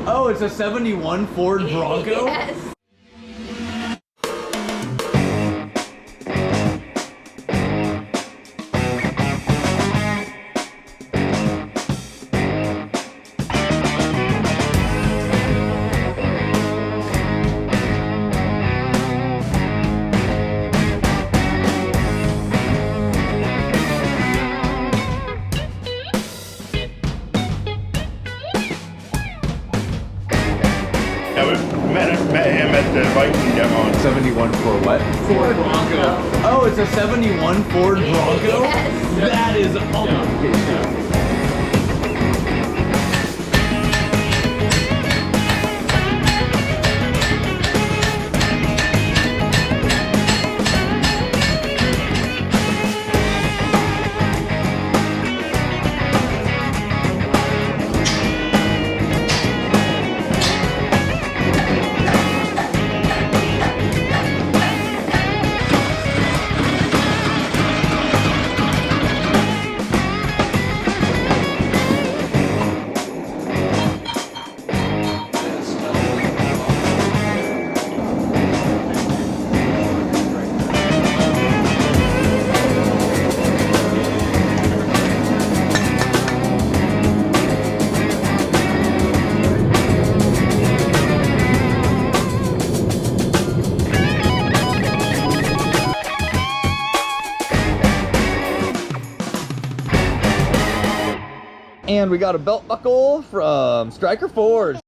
Oh, it's a 71 Ford Bronco? Yes. Yeah, we met him at the Viking demo. 71 for what? Ford Bronco. Oh, it's a 71 Ford Bronco? Yes. That is awesome. And we got a belt buckle from Striker Forge.